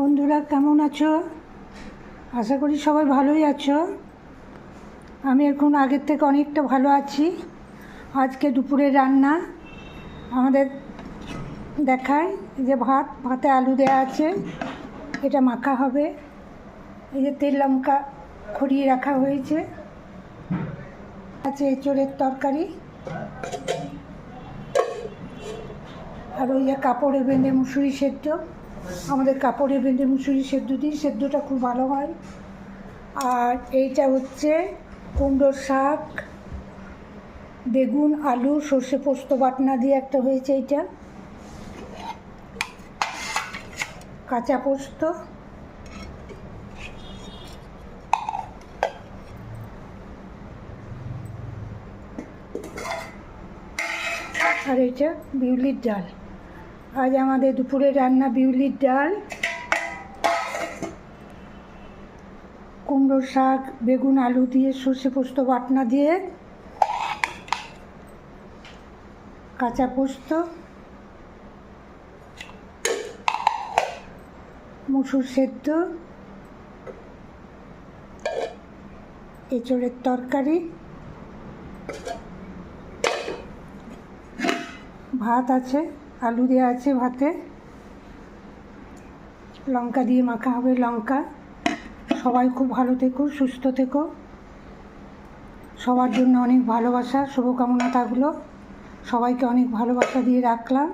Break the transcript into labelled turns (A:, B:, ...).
A: বন্ধুরা কেমন আছো? আশা করি সবাই ভালোই আছো। আমি এখন আগের থেকে অনেকটা ভালো আছি। আজকে দুপুরের রান্না আমাদের দেখায়, এই যে ভাতে আলু দেওয়া আছে, এটা মাখা হবে। এই যে তেল লঙ্কা খড়িয়ে রাখা হয়েছে, আছে এঁচোড়ের তরকারি, আর ওই যে কাপড়ে বেঁধে মুসুরি সেদ্ধ। আমাদের কাপড়ে বেঁধে মুসুরি সেদ্ধ দিই, সেদ্ধটা খুব ভালো হয়। আর এইটা হচ্ছে কুমড়োর শাক, বেগুন, আলু, সর্ষে পোস্ত বাটনা দিয়ে একটা হয়েছে, এইটা কাঁচা পোস্ত। আর এইটা বিউলির ডাল। আজ আমাদের দুপুরে রান্না বিউলির ডাল, কুমড়োর শাক, বেগুন, আলু দিয়ে সর্ষে পোস্ত বাটনা দিয়ে, কাঁচা পোস্ত, মুসুর সেদ্ধ, এঁচোড়ের তরকারি, ভাত আছে, আলু দেওয়া আছে ভাতে, লঙ্কা দিয়ে মাখা হবে, লঙ্কা। সবাই খুব ভালো থেকো, সুস্থ থেকো। সবার জন্য অনেক ভালোবাসা, শুভকামনা থাকলো। সবাইকে অনেক ভালোবাসা দিয়ে রাখলাম।